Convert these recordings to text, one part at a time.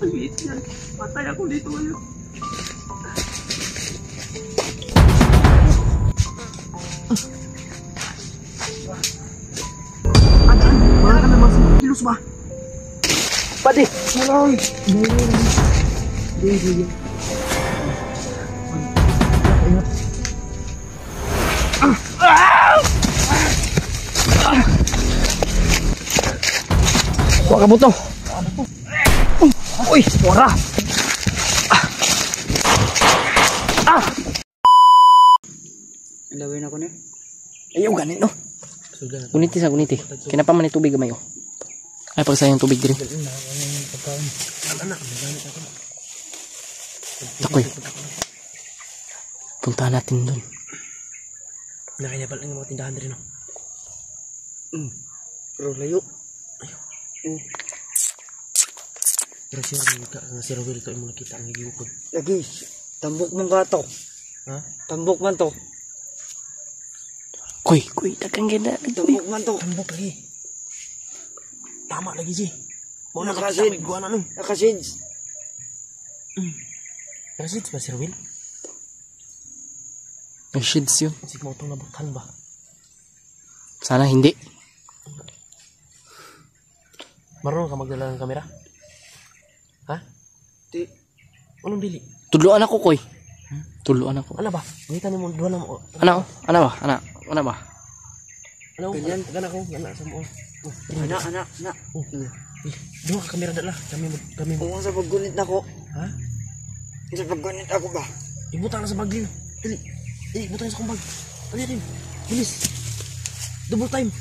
Ang liit yan. Patay ako dito ngayon. Adaan, wala ka naman 5 kilos ba? Pati! Malay! Hindi. Kuha ka buto. Uy, wala. Ilawin ako niya. Ayaw ganit no. Guniti sa guniti. Kinapa man itubig gamay oh. Ay pagsayang tubig din. Takoy. Punta natin dun. Nakanya pala ng mga tindahan rin no. Pero layo. Pero siya nga si Rawil ito yung nakita ang higukod. Lagi, tambok man ka to. Ha? Tambok man to. Kuy, takang ganda. Tambok man to. Tambok lagi. Tama lagi si. Mau na Nakasid. kapit gua na nun. Nakasids. Nakasid ba si Rawil? Ang shades yun. Sige mo itong nabuktan ba? Sana hindi. Marunong ka magdala ng kamera? Ha? Di. Anong dili? Tudloan ako, Koy. Tudloan ako. Ano ba? Ngitan mo duha na mo. Ano ba? Ano ba? Ano? Ganyan. Gana ko. Gana sa mo. Ana. Duha ka kamera dala. Kami mo. Kung sa paggunit na ko. Ha? Sa paggunit ako ba? Ibutang na sa bag din. Dili. Butang sa kong bag. Ano din? Bilis. Double time.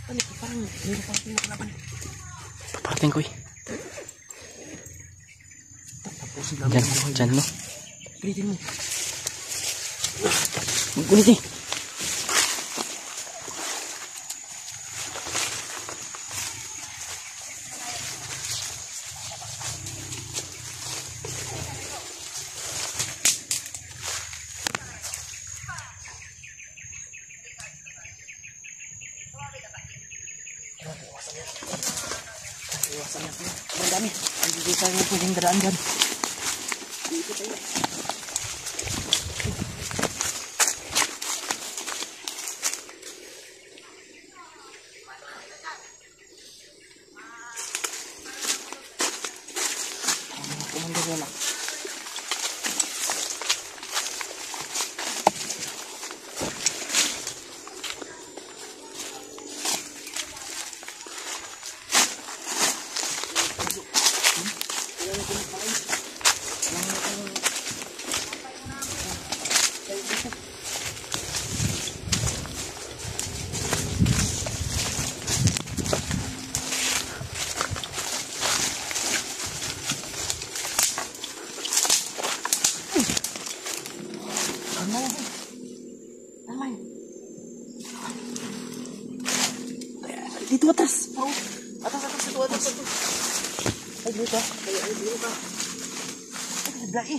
Ano? Parang mayroon pa akong nakalaban. Papating, Koy. Tapusin namin. Diyan, no? Pilitin mo. Maggunit eh. Ang dami. Hindi tayo pwedeng daraan dyan. Dito atas. Oh. Atas itu atas. Ay dito. Ay dito. Ay dai.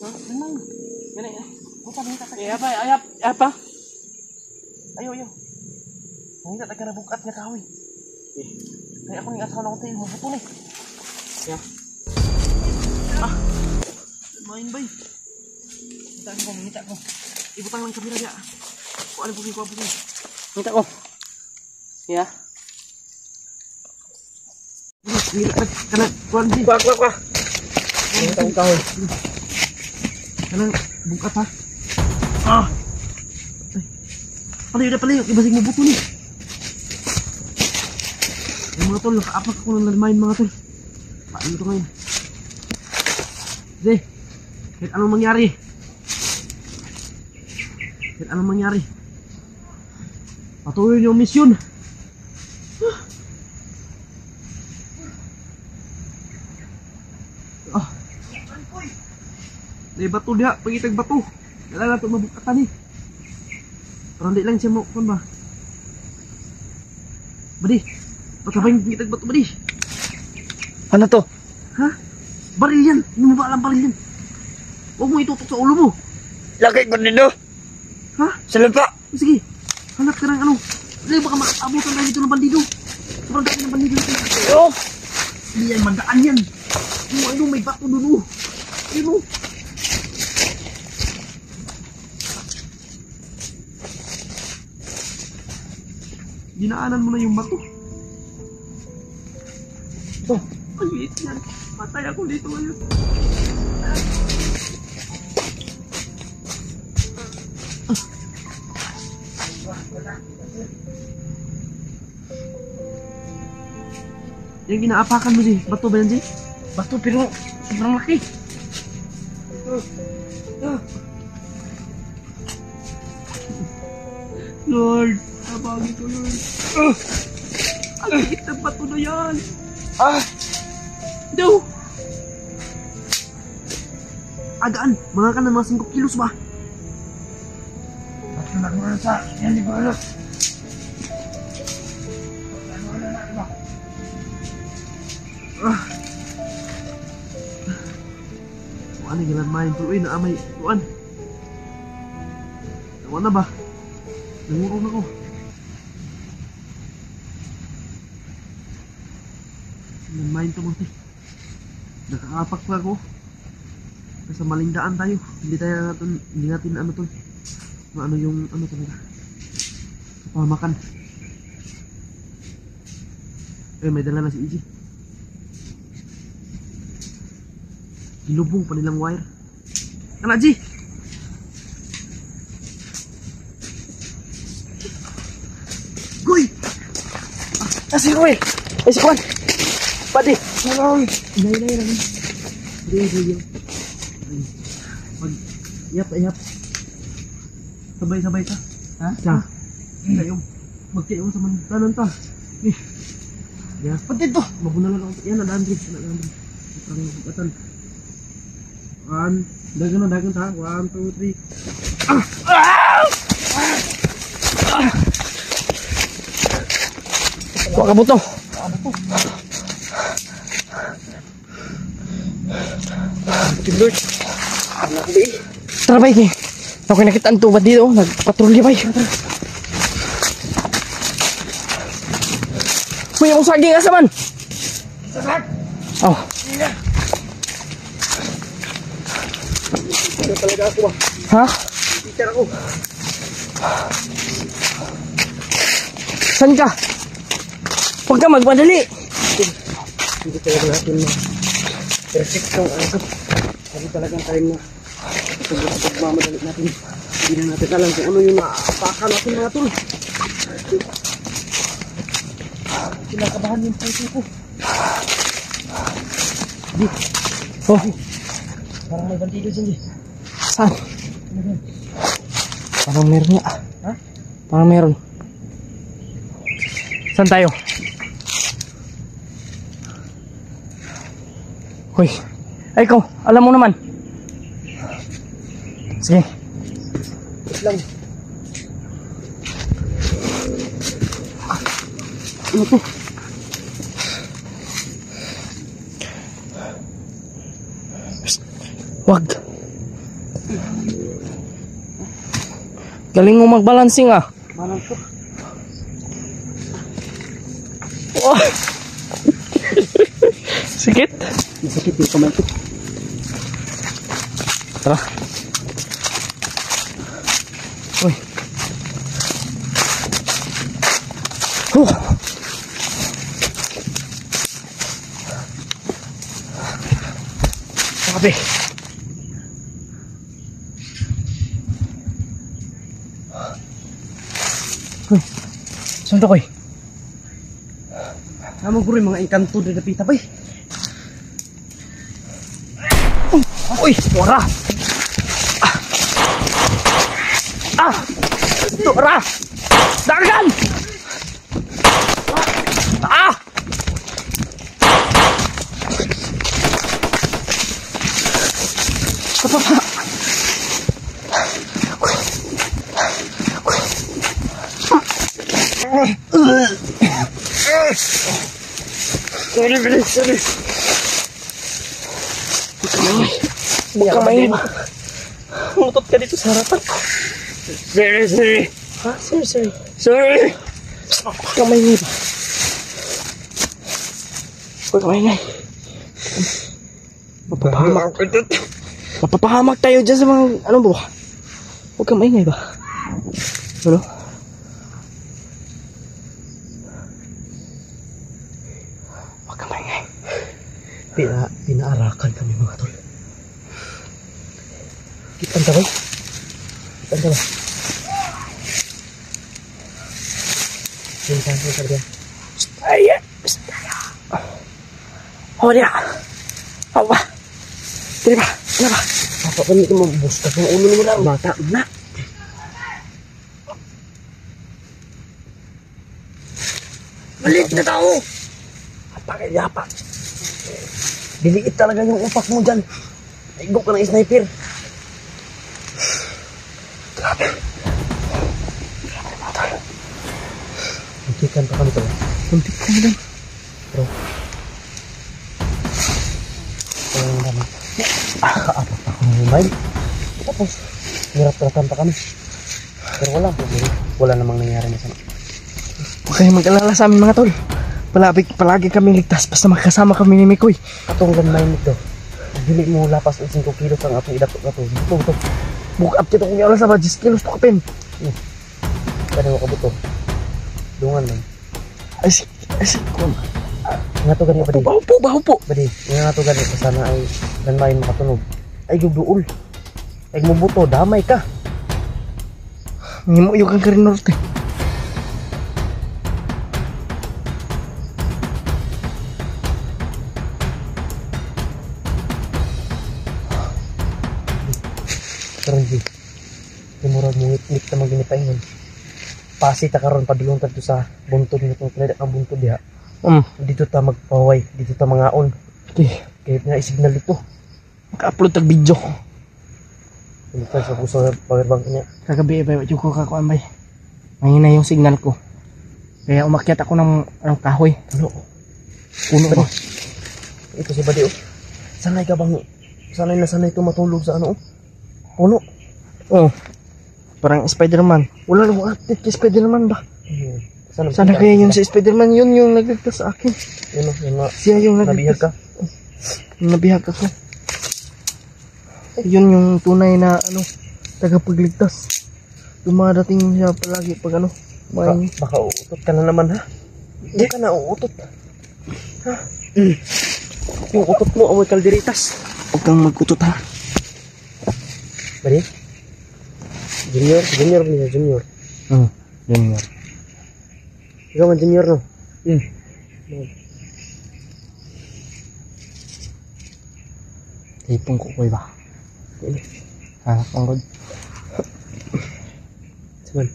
Hah? Memang. Mana ya? Buka minta tak. Eh apa? Ayo. Minta tak kena bukat nya kawi. Kayak aku nih asal nong teh mau butuh nih. Ya. Main bay. Minta ko. Ibu tangan kamera ya. Kok ada bukti. Minta ko. Ya. Karena kuan di. Kuah. Ini tahu. Karena buka apa? Paling ibasig mo buto ni. Yung mga tol, nakaapak ako ng main mga tol. Paano ito ngayon? Kahit anong mangyari. Patuloy yung misyon. May bato diha, pagitag bato. Wala na ito mabukatan eh. Parang di lang siya mo, kan ba? Badi, pagkabay yung pagitag bato, Badi. Ano to? Ha? Baril yan, hindi mo ba alam baril yan? Huwag mo itutok sa ulo mo. Lagay ko nito. Ha? Sa lupa. Sige, hanap ka ng ano. Dali baka makaabutan tayo dito ng bandido. Sobrang dami ng bandido dito. Oh! Hindi yan, mandaan yan. Ano, may bato doon, oh. Ayun, oh. Dinaanan mo na yung bato. Ito. Ang liit yan. Patay ako dito ngayon. Yung ginaapakan mo, Jay. Bato ba yan, Jay? Bato pero sobrang laki. Lord, tabagin ko, Lord. Ang liit ng bato na yan. Daw. Agaan, mga ka na mga 5 kilos ba? Bato na ko sa yan di ba? Ano yung main tuloy na amay tuan? Tawa na ba? Nangurong ako. Main to mga. Nakaapak pa ako. Nasa maling daan tayo. Hindi natin ano to. Ano yung ano talaga. Kapamakan. May dala na si Iji. Ilubong pa nilang wire. Ano, Ji? Goy! Si Kuy! Ay, si Kuan! Pati! Inay lang. Hindi. Yap. Sabay-sabay ka. Ha? Siya. Kayo. Magkayo sa mantanan ta. Ya. Pati ito! Mabunalan ako. Yan, nadandri. Parang batan. Dagan ta. 1, 2, 3. Huwag ka buto! Tara ba iki? Ako nakita ang tubat dito. Nagpatrolya ba? Uy, ang saging asa man? Sasak! Oh. Ito talaga ako ba? Ha? Teacher ako. Saan ka? Huwag ka magmadali. Hindi talaga natin perfect yung ano. Hindi talagang time na pagmamadali natin. Hindi na natin alam kung ano yung maapakan natin mga tol. Kinakabahan yung puso ko. Di. Oh. Parang may bandido dyan, Di. Saan? Parang meron nga. Ha? Parang meron. Saan tayo? Hoy. Ay, ikaw. Alam mo naman. Sige. Wait lang. Ano to? Wag. Galing mo magbalancing ah. Manang to. Oh. Sikit. Masakit yung kamay ko. Tara. Uy. Sabi. Uy. Saan to koy? Naman ko rin mga engkanto na napita ba eh. Uy, wara. Ito, wara. Dagan! Sorry. Kamay mo. Mutot ka dito sa harapan. Sorry. Ha? Sorry. Kamay mo ba? Huwag maingay. Mapapahamak. Mapapahamak tayo dyan sa mga, ano ba? Huwag kang maingay ba? Ano? Huwag kang maingay. Pinaarakan kami mga tol. Kitan ka ba? Kitan ka ba? Kitan ka ba? Ay, oh dia. Apa? Terima. Kenapa? Apa kan itu membustak ng ulo mo na mata na. Balik na tao. Apa kaya apa? Diliit talaga yung upak mo dyan. Igok ka ng sniper. Grabe. Grabe mata. Muntikan pa kami tol. Muntikan lang. Bro. Apa ako ng main. Tapos, hirap-hiratan pa kami. Pero wala problema. Wala namang nangyari na sana. Huwag kayong mag-alala sa amin mga tol. Palagi kami ligtas basta makasama kami ni Mikoy. Atong landmine nito. Dili mo lapas ng 5 kilos ang atong idatok na to. Ito. Bukap kita kung iala sa 10 kilos to kapin. Kada mo kabuto. Dungan man. Ay, kung. Nga to gani ba di? Bahupo. Badi, nga to gani sana ay landmine makatunog. Ay gugduol. Ay mubuto, damay ka. Ngimo yung kang karin norte. Karon di. Murag mo ngit ta maginipaingon. Pasi ta karon padulong ta sa buntod nito, kada ang buntod diha. Dito ta magpaway, dito ta mangaon. Okay. Kahit nga i-signal dito. Maka-upload tag video. Pilitan sa puso ng powerbank niya. Kagabi ba yung ko kakuan bay. Mahina yung signal ko. Kaya umakyat ako ng kahoy. Ano? Puno ba? Ito si Badi oh. Sanay ka bang sanay na sanay ito matulog sa ano oh? Puno. Oh. Parang Spider-Man. Wala namang update kay Spider-Man ba? Sana kaya yun si Spider-Man yun yung nagligtas sa akin. Yun oh, yun nga. Siya yung Nabihag nagligtas. ka. Nabihag ako. Yun yung tunay na tagapagligtas. Dumadating siya palagi pag Baka uutot ka na naman ha. Hindi ka na uutot. Ha? Yung utot mo amoy kalderitas. Huwag kang mag-utot ha. Badi? Junior niya, junior. Yun nga. Ikaw man junior no? Tipong kukoy ba? Hanap ang rod. Saman.